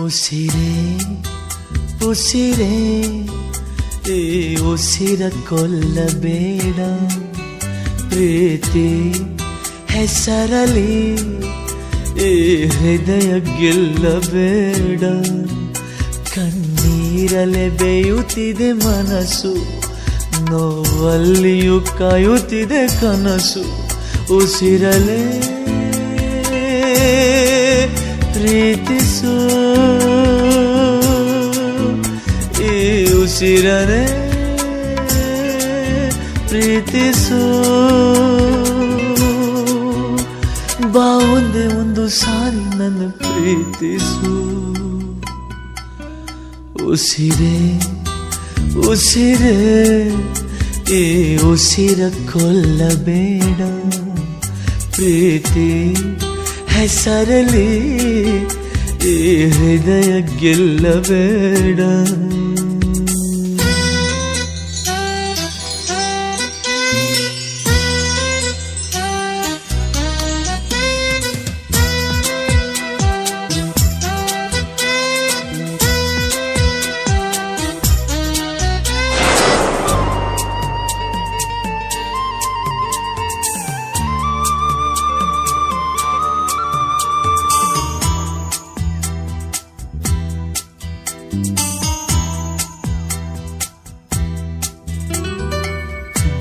ಉಸಿರೇ ಉಸಿರೇ ಈ ಉಸಿರ ಕೊಲ್ಲಬೇಡ, ಪ್ರೀತಿ ಹೆಸರಲಿ ಈ ಹೃದಯ ಗೆಲ್ಲಬೇಡ. ಕಣ್ಣೀರಲೆ ಬೇಯುತ್ತಿದೆ ಮನಸ್ಸು, ನೋವಲ್ಲಿಯೂ ಕಾಯುತ್ತಿದೆ ಕನಸು. ಉಸಿರಲೆ ಪ್ರೀತಿಸು, ಈ ಉಸಿರನೆ ಪ್ರೀತಿಸು. ಬಾ ಒಂದೇ ಒಂದು ಸಾರಿ ನನ್ನ ಪ್ರೀತಿಸು. ಉಸಿರೇ ಉಸಿರೇ ಈ ಉಸಿರ ಕೊಲ್ಲಬೇಡ, ಪ್ರೀತಿ ಹೆಸರಲಿ ಈ ಹೃದಯ ಗೆಲ್ಲಬೇಡ.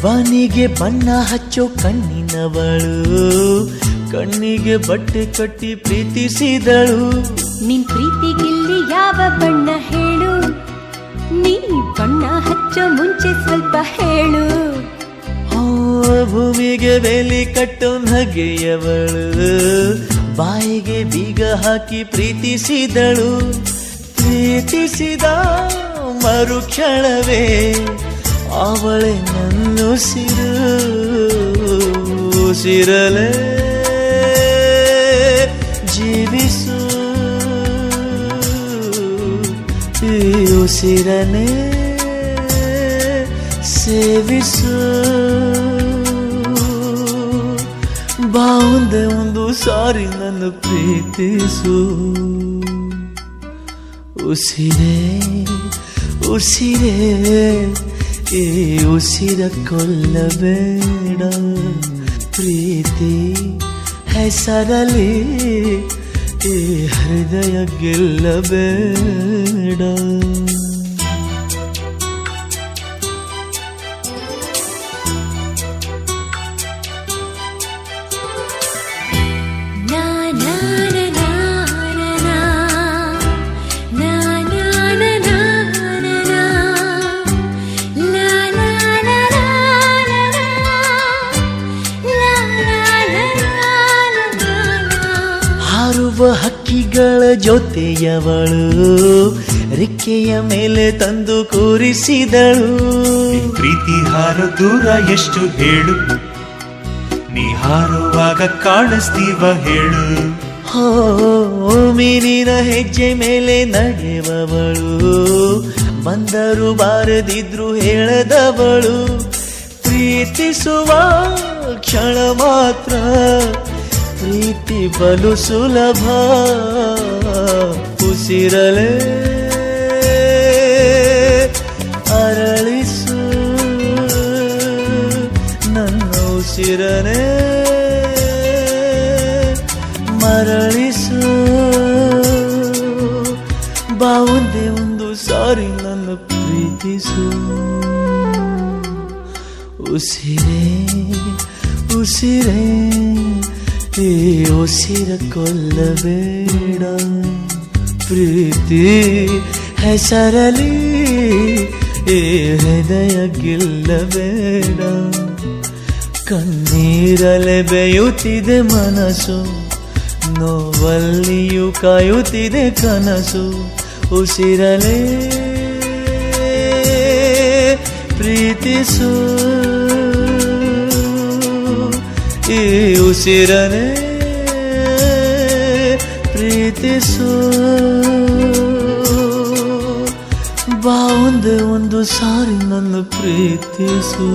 ಬಾನಿಗೆ ಬಣ್ಣ ಹಚ್ಚೋ ಕಣ್ಣಿನವಳು, ಕಣ್ಣಿಗೆ ಬಟ್ಟೆ ಕಟ್ಟಿ ಪ್ರೀತಿಸಿದಳು. ನಿನ್ ಪ್ರೀತಿಗಿಲ್ಲಿ ಯಾವ ಬಣ್ಣ ಹೇಳು, ನೀ ಬಣ್ಣ ಹಚ್ಚೋ ಮುಂಚೆ ಸ್ವಲ್ಪ ಹೇಳು. ಭೂಮಿಗೆ ಬೇಲಿ ಕಟ್ಟೋ ನಗೆಯವಳು, ಬಾಯಿಗೆ ಬೀಗ ಹಾಕಿ ಪ್ರೀತಿಸಿದಳು. ಪ್ರೀತಿಸಿದ ಮರುಕ್ಷಣವೇ ಅವಳೆ ನನ್ನುಸಿರು. ಉಸಿರಲೆ ಜೀವಿಸು, ಈ ಉಸಿರನೆ ಸೇವಿಸು. ಬಾ ಒಂದೇ ಒಂದು ಸಾರಿ ನನ್ನ ಪ್ರೀತಿಸು. ಉಸಿರೇ ಉಸಿರೇ ಈ ಉಸಿರ ಕೊಲ್ಲಬೇಡ, ಪ್ರೀತಿ ಹೆಸರಲಿ ಈ ಹೃದಯ ಗೆಲ್ಲಬೇಡ. ಹಕ್ಕಿಗಳ ಜೊತೆಯವಳು, ರೆಕ್ಕೆಯ ಮೇಲೆ ತಂದು ಕೂರಿಸಿದಳು. ಪ್ರೀತಿ ಹಾರೋ ದೂರ ಎಷ್ಟು ಹೇಳು, ನೀ ಹಾರುವಾಗ ಕಾಣಿಸ್ತೀವ ಹೇಳು. ಹೋ ಮೀನಿನ ಹೆಜ್ಜೆ ಮೇಲೆ ನಡೆಯುವವಳು, ಬಂದರು ಬಾರದಿದ್ರು ಹೇಳದವಳು. ಪ್ರೀತಿಸುವ ಕ್ಷಣ ಮಾತ್ರ, ಪ್ರೀತಿ ಬಲು ಸುಲಭ. ಉಸಿರಲೆ ಅರಳಿಸು, ನನ್ನ ಉಸಿರನೆ ಮರಳಿಸು. ಬಾ ಒಂದೇ ಒಂದು ಸಾರಿ ನನ್ನ ಪ್ರೀತಿಸು. ಉಸಿರೇ ಉಸಿರೇ ಈ ಉಸಿರ ಕೊಲ್ಲಬೇಡ, ಪ್ರೀತಿ ಹೆಸರಲಿ ಈ ಹೃದಯ ಗೆಲ್ಲಬೇಡ. ಕಣ್ಣೀರಲೆ ಬೇಯುತ್ತಿದೆ ಮನಸ್ಸು, ನೋವಲ್ಲಿಯೂ ಕಾಯುತ್ತಿದೆ ಕನಸು. ಉಸಿರಲೆ ಪ್ರೀತಿಸು, ಈ ಉಸಿರನೆ ಪ್ರೀತಿಸು. ಬಾ ಒಂದೇ ಒಂದು ಸಾರಿ ನನ್ನ ಪ್ರೀತಿಸು.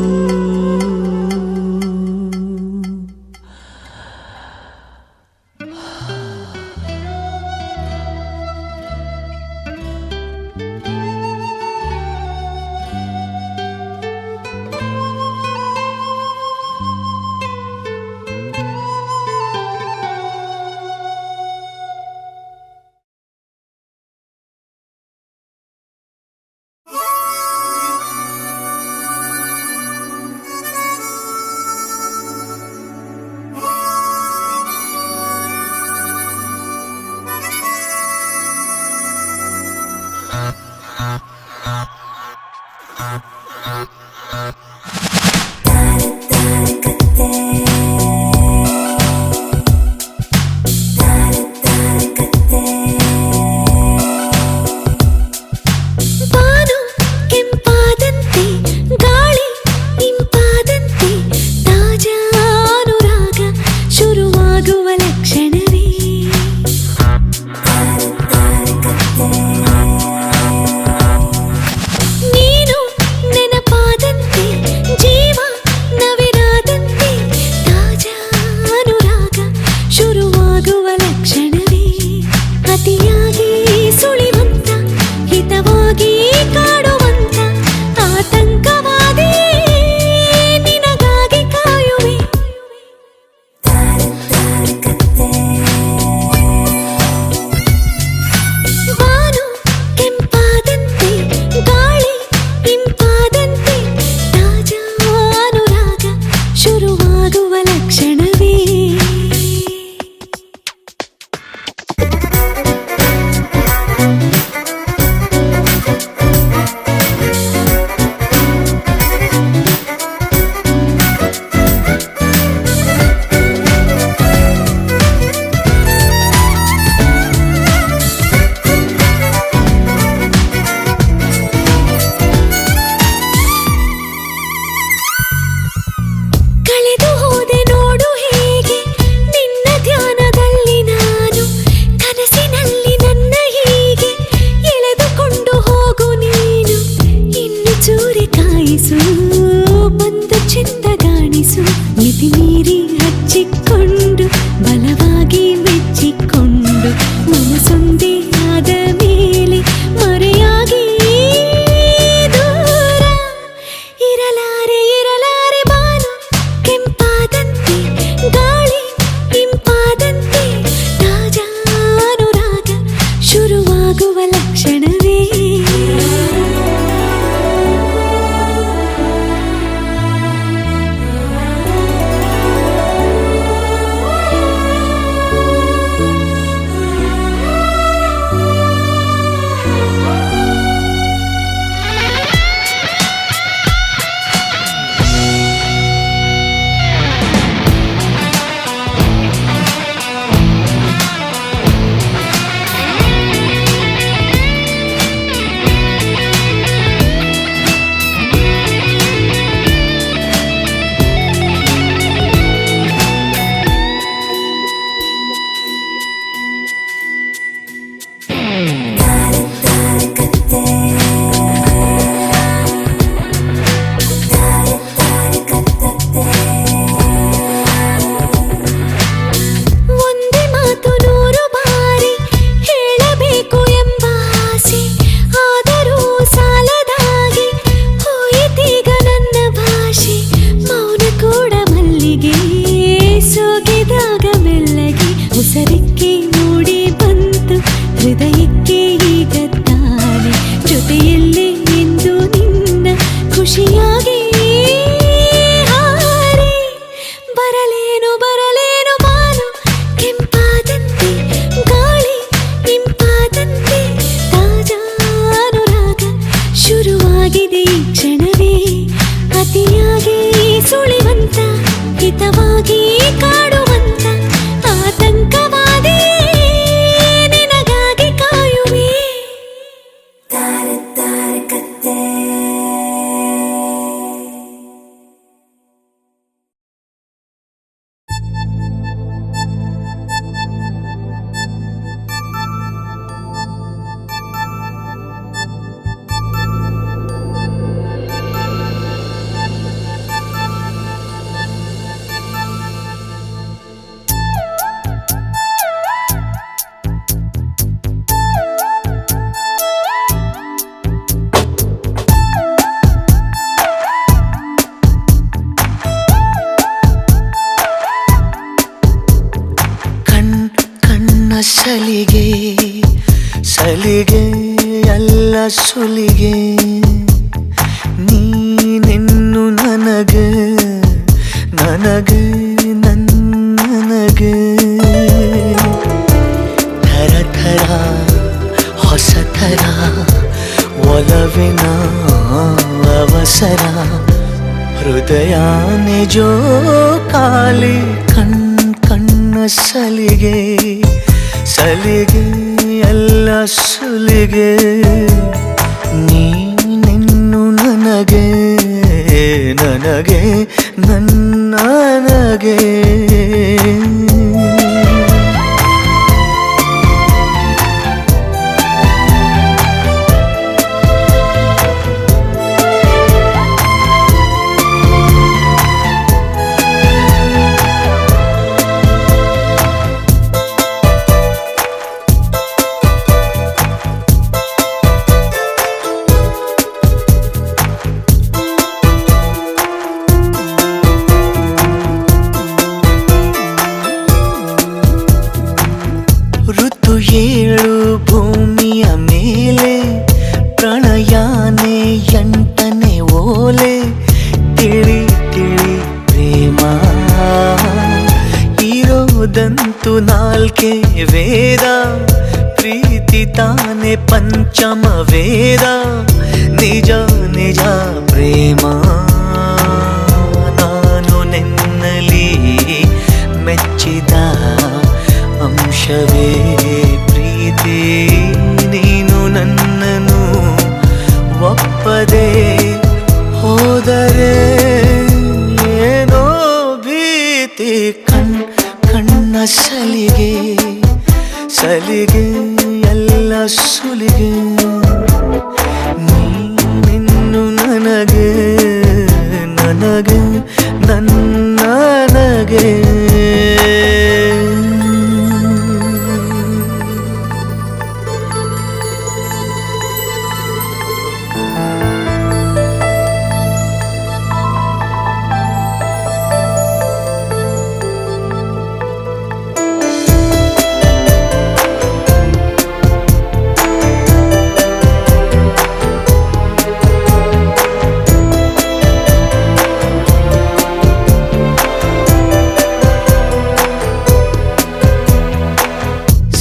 ಹೊಸದಕ್ಕೆ ಮೂಡಿ ಬಂತು ಹೃದಯಕ್ಕೆ ಈಗ ತಾನೆ ಜೊತೆಯಲ್ಲೇ ಎಂದು ನಿನ್ನ ಖುಷಿಯಾಗಿ ಹಾರಿ ಬರಲೇನು ಬರಲೇನು ಬಾನು ಕೆಂಪಾದಂತೆ ಗಾಳಿ ಇಂಪಾದಂತೆ ತಾಜಾ ಅನುರಾಗ ಶುರುವಾಗಿದೆ ಈ ಕ್ಷಣವೇ ಅತಿಯಾಗಿ ಸುಳಿವಂತ ಹಿತವಾಗಿ ಕಾಡುವಂತ ಆತಂಕವಾದಿ ನಿನಗಾಗಿ ಕಾಯುವೆ ತಾರೆ ತಾರೆ ಕತ್ತೆ ಸಲಿಗೆ ಸಲಿಗೆ ಎಲ್ಲ ಸುಲಿಗೆ ನೀನೆನ್ನು ನನಗೆ ನನಗೆ ನನಗೆ ಥರ ಥರ ಹೊಸ ಥರ ಒಲವಿನ ಅವಸರ ಹೃದಯನೇ ಜೋ ಕಾಲಿ ಕಣ್ಣ ಸಲಿಗೆ ಸಲಿಗೆ ಎಲ್ಲ ಸುಲಿಗೆ ನೀನೆನ್ನು ನನಗೆ ನನಗೆ ನನಗೆ ಋತು ಏಳು ಭೂಮಿಯ ಮೇಲೆ ಪ್ರಣಯಾನೆ ಎಂಟನೇ ಓಲೆ ತಿಳಿ ತಿಳಿ ಪ್ರೇಮ ಇರೋದಂತೂ ನಾಲ್ಕೇ ವೇದ ಪ್ರೀತಿ ತಾನೆ ಪಂಚಮ ವೇದ ನಿಜ ನಿಜ ಪ್ರೇಮ ನಾನು ನಿನ್ನಲಿ ಮೆಚ್ಚಿದ ಅಂಶವೇ ಪ್ರೀತಿ ನೀನು ನನ್ನನ್ನು ಒಪ್ಪದೆ ಹೋದರೆ ಏನೋ ಭೀತಿ ಕಣ್ಣ ಸಲಿಗೆ ಸಲಿಗೆ ಎಲ್ಲ ಸುಲಿಗೆ ನೀನಿನ್ನು ನನಗೆ ನನಗೆ ನನಗೆ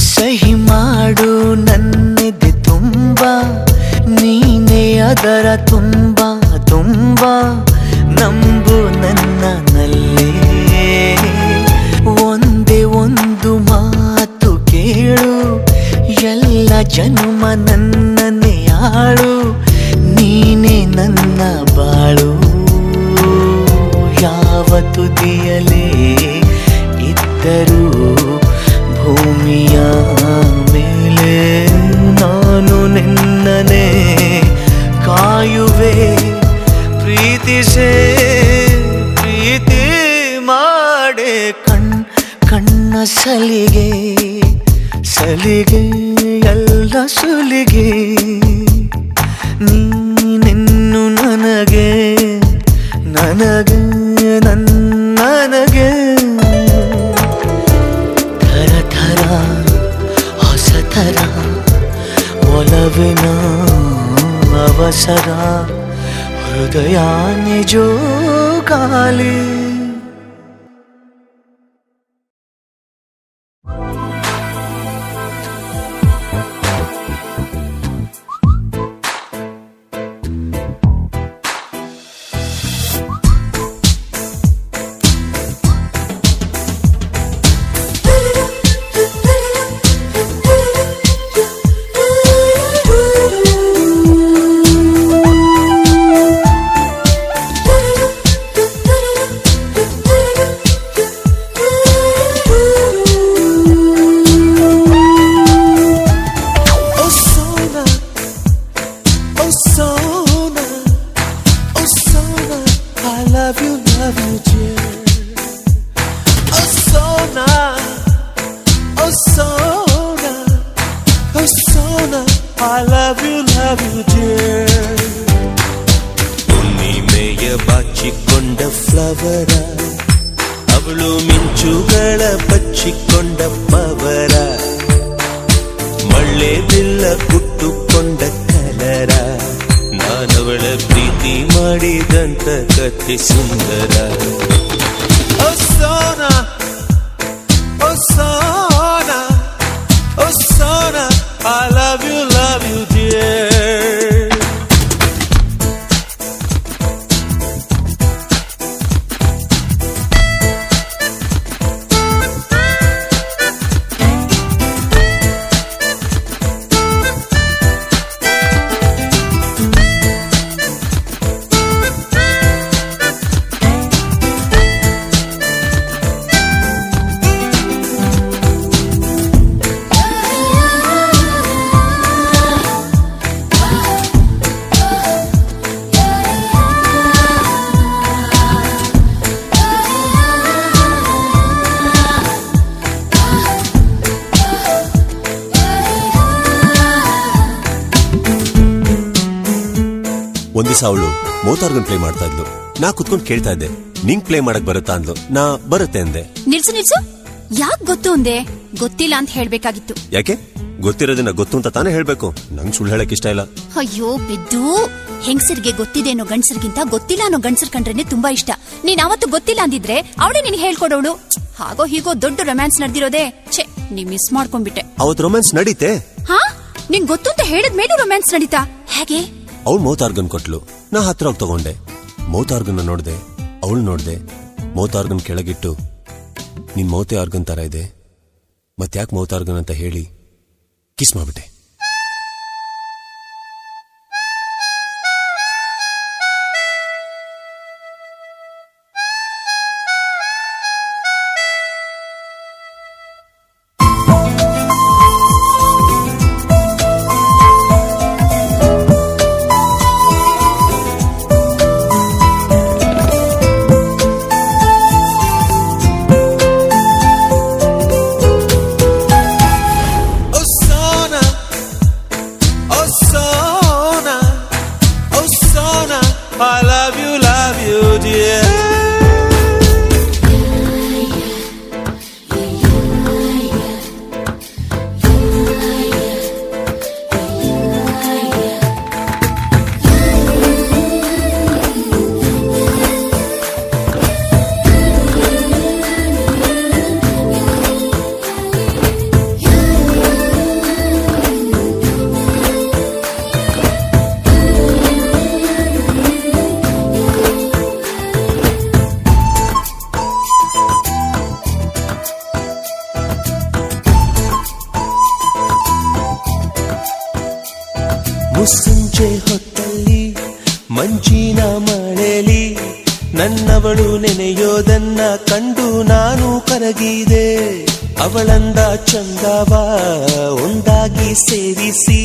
ಸಹಿ ಮಾಡು ನನ್ನೆದೆ ತುಂಬ ನೀನೇ ಅದರ ತುಂಬ ತುಂಬ ನಂಬು ನನ್ನಲ್ಲೇ ಒಂದೇ ಒಂದು ಮಾತು ಕೇಳು ಎಲ್ಲ ಜನ್ಮ ನನ್ನನ್ನೇ ಆಳು ನೀನೇ ನನ್ನ ಬಾಳು ಯಾವ ತುದಿಯಲೇ ಇದ್ದರೂ ಭೂಮಿಯ ಮೇಲೆ ನಾನು ನಿನ್ನನೆ ಕಾಯುವೆ ಪ್ರೀತಿಸೇ ಪ್ರೀತಿ ಮಾಡೆ ಕಣ್ಣ ಸಲಿಗೆ ಸಲಿಗೆ ಎಲ್ಲ ಸುಲಿಗೆ ನೀನೆನ್ನು ನನಗೆ ನನಗೆ ನನಗೆ ಥರ ಥರ ಒಲವಿನ ಅವಸರ ಹೃದಯ ನಿಜೋಗಾಲಿ ಹುಣ್ಣಿಮೆಯ ಬಾಚಿಕೊಂಡ ಫ್ಲವರ ಅವಳು ಮಿಂಚುಗಳ ಬಚ್ಚಿಕೊಂಡ ಪವರ ಮಳ್ಳೆ ಬಿಲ್ಲ ಕುಟ್ಟುಕೊಂಡ ಕಲರ ನಾನವಳ ಪ್ರೀತಿ ಮಾಡಿದಂತ ಕಥೆ ಸುಂದರ ಓ ಸೋನಾ ಓ ಸೋನಾ ಓ Sona I love you dear. ಒಂದ್ ದಿವಸ ಅವಳು ಮೋತಾರ್ಗನ್ ಪ್ಲೇ ಮಾಡ್ತಾ ಇದ್ಲು. ನಾ ಕುತ್ಕೊಂಡು ಕೇಳ್ತಾ ಇದ್ದೆ, ನಿಂಗ್ ಪ್ಲೇ ಮಾಡಕ್ ಬರುತ್ತಾ ಅಂದ್ಲು. ನಾ ಬರುತ್ತೆ ಅಂದೆ. ನಿಲ್ಸು ಯಾಕೆ ಗೊತ್ತು ಅಂದೆ? ಗೊತ್ತಿಲ್ಲ ಅಂತ ಹೇಳ್ಬೇಕಾಗಿತ್ತು. ಯಾಕೆ? ಗೊತ್ತಿರೋದನ್ನ ಗೊತ್ತು ಅಂತ ತಾನೇ ಹೇಳ್ಬೇಕು. ನಂಗ್ ಸುಳ್ಳು ಹೇಳಕ್ ಇಷ್ಟ ಇಲ್ಲ. ಅಯ್ಯೋ ಬಿದ್ದು, ಹೆಂಗಸರಿಗೆ ಗೊತ್ತಿದೆ ಅನ್ನೋ ಗಂಡಸರಿಗಿಂತ ಗೊತ್ತಿಲ್ಲ ಅನ್ನೋ ಗಂಡಸರ್ ಕಂಡ್ರೇನೆ ತುಂಬಾ ಇಷ್ಟ. ನೀನ್ ಅವತ್ತು ಗೊತ್ತಿಲ್ಲ ಅಂದಿದ್ರೆ ಅವಳೇ ನಿನ್ ಹೇಳ್ಕೊಡೋಳು. ಹಾಗೋ ಹೀಗೋ ದೊಡ್ಡ ರೊಮ್ಯಾನ್ಸ್ ನಡೆದಿರೋದೇ ಛೆ, ನೀ ಮಿಸ್ ಮಾಡ್ಕೊಂಡ್ಬಿಟ್ಟೆ. ಅವತ್ ರೊಮ್ಯಾನ್ಸ್ ನಡೀತೆ. ಹಾ, ನಿಂಗ್ ಗೊತ್ತು ಅಂತ ಹೇಳಿದ್ಮೇಲೆ ರೊಮ್ಯಾನ್ಸ್ ನಡೀತಾ? ಹೇಗೆ? ಅವಳು ಮೌತಾರ್ಗನ್ ಕೊಟ್ಲು, ನಾ ಹತ್ರ ಹೋಗಿ ತಗೊಂಡೆ. ಮೌತಾರ್ಗನ್ ನೋಡ್ದೆ, ಅವಳು ನೋಡ್ದೆ. ಮೌತಾರ್ಗನ್ ಕೆಳಗಿಟ್ಟು, ನಿನ್ ಮೌತೆ ಆರ್ಗನ್ ತರ ಇದೆ, ಮತ್ತ್ಯಾಕ್ ಮೌತಾರ್ಗನ್ ಅಂತ ಹೇಳಿ ಕಿಸ್ ಮಾಡ್ಬಿಟ್ಟೆ. ಮುಸ್ಸಂಜೆ ಹೊತ್ತಲ್ಲಿ ಮಂಜಿನ ಮಳೆಲಿ ನನ್ನವಳು ನೆನೆಯೋದನ್ನ ಕಂಡು ನಾನು ಕರಗಿದೆ. ಅವಳಂದ ಚಂದವ ಒಂದಾಗಿ ಸೇರಿಸಿ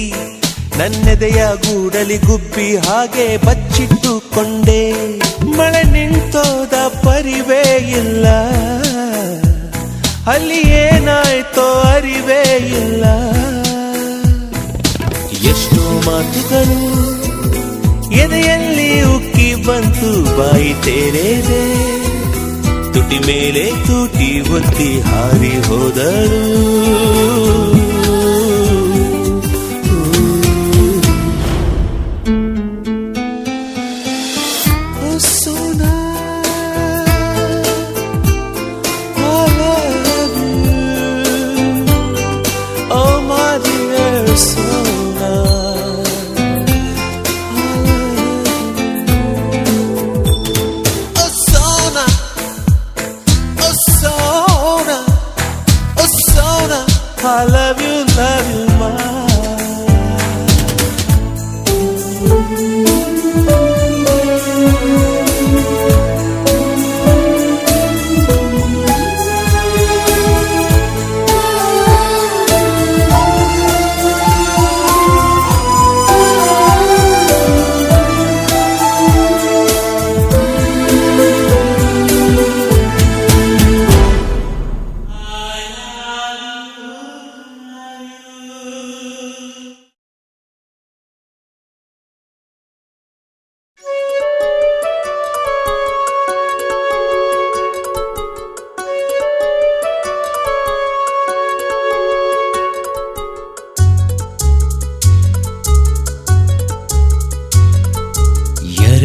ನನ್ನೆದೆಯ ಗೂಡಲಿ ಗುಬ್ಬಿ ಹಾಗೆ ಬಚ್ಚಿಟ್ಟುಕೊಂಡೆ. ಮಳೆ ನಿಂತೋದ ಪರಿವೇ ಇಲ್ಲ, ಅಲ್ಲಿ ಏನಾಯ್ತೋ ಅರಿವೇ ಇಲ್ಲ. ಎಷ್ಟೋ ಮಾತುಗಳು ಎದೆಯಲ್ಲಿ ಉಕ್ಕಿ ಬಂತು, ಬಾಯಿ ತೆರೆದೆ ತುಟಿ ಮೇಲೆ ತೂಟಿ ಒತ್ತಿ ಹಾರಿ ಹೋದರು.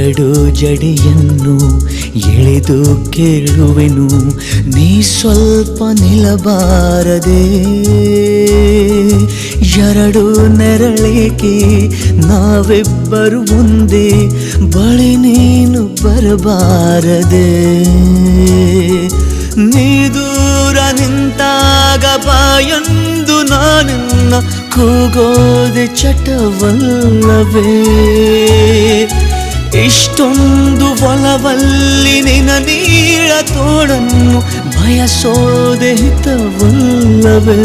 ಎರಡು ಜಡಿಯನ್ನು ಎಳೆದು ಕೇಳುವೆನು, ನೀ ಸ್ವಲ್ಪ ನಿಲ್ಲಬಾರದೆ. ಎರಡು ನೆರಳಿಗೆ ನಾವಿಬ್ಬರು ಒಂದೇ, ಬಳಿ ನೀನು ಬರಬಾರದೆ. ನೀ ದೂರ ನಿಂತಾಗ ಬಾಯೊಂದು ನಾನಿನ್ನ ಕೂಗೋದೆ ಚಟವಲ್ಲವೇ. ಇಷ್ಟೊಂದು ಒಲವಲ್ಲಿ ನಿನ ನೀಳ ತೋಳನ್ನು ಬಯಸೋದೆ ಹಿತವಲ್ಲವೇ.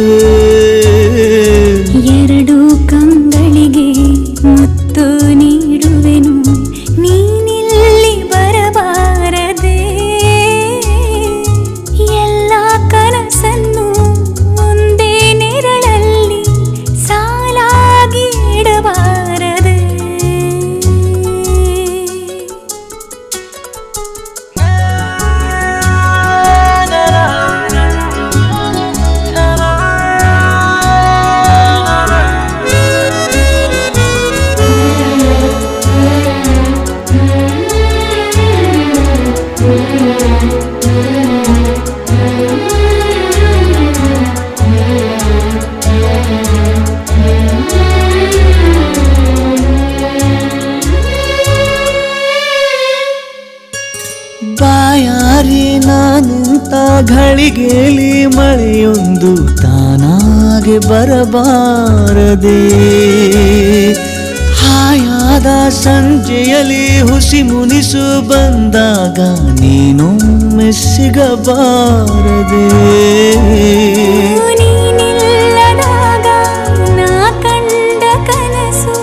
ಎರಡು ಕಂಗಳಿಗೆ ಮುತ್ತು ನೀಡುವೆನು, ನೀನಿಲ್ಲಿ ಬರಬಾರದೆ. ಎಲ್ಲ ಕನಸನ್ನು ಒಂದೇ ನೆರಳಲ್ಲಿ ಸಾಲಾಗಿ ಇಡಬಾರದೆ. ಬಾಯಾರಿ ನಾನಿಂತ ಘಳಿಗೆಲಿ ಮಳೆಯೊಂದು ತಾನಾಗೆ ಬರಬಾರದೆ. ಹಾಯಾದ ಸಂಜೆಯಲ್ಲಿ ಹುಸಿ ಮುನಿಸು ಬಂದಾಗ ನೀನೊಮ್ಮೆ ಸಿಗಬಾರದೆ. ನೀನಿಲ್ಲದಾಗ ನಾ ಕಂಡ ಕನಸು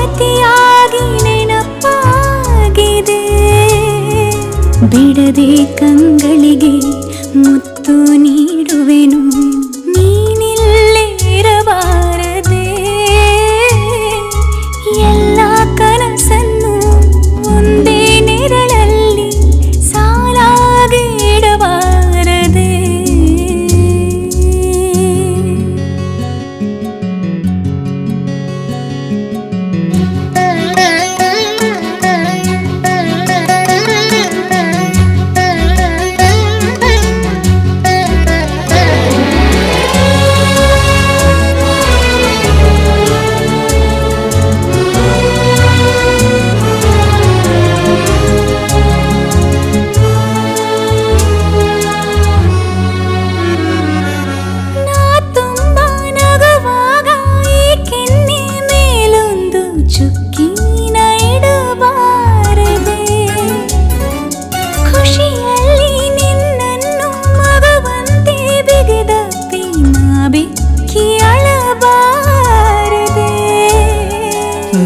ಅತಿಯಾಗಿ ನೆನಪಾಗಿದೆ. ಬಿಡದೆ ಕಂಗಳಿಗೆ ಮುತ್ತು ನೀಡುವೆನು, ನೀನಿಲ್ಲೇ ಇರಬಾರದೆ. ಎಲ್ಲ ಕನಸನ್ನು ಒಂದೇ ನೆರಳಲ್ಲಿ ಸಾಲಾಗಿ ಇಡಬಾರದೆ.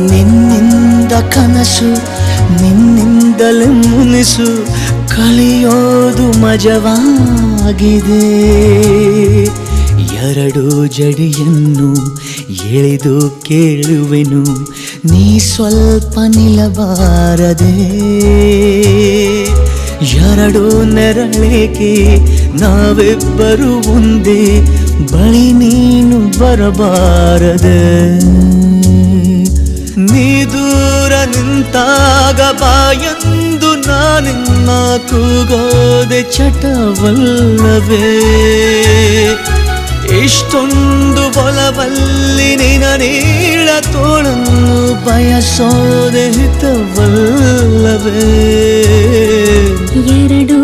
ನಿನ್ನಿಂದ ಕನಸು ನಿನ್ನಿಂದಲೇ ಮುನಿಸು, ಕಲಿಯೋದು ಮಜವಾಗಿದೆ. ಎರಡು ಜಡಿಯನ್ನು ಎಳೆದು ಕೇಳುವೆನು, ನೀ ಸ್ವಲ್ಪ ನಿಲ್ಲಬಾರದೆ. ಎರಡು ನೆರಳಿಗೆ ನಾವಿಬ್ಬರು ಒಂದೇ, ಬಳಿ ನೀನು ಬರಬಾರದೆ. ನೀ ದೂರ ನಿಂತಾಗ ಬಾಯೊಂದು ನಾನಿನ್ನ ಕೂಗೋದೆ ಚಟವಲ್ಲವೇ. ಇಷ್ಟೊಂದು ಒಲವಲ್ಲಿ ನಿನ ನೀಳ ತೋಳನ್ನು ಬಯಸೋದೆ ಹಿತವಲ್ಲವೇ. ಎರಡು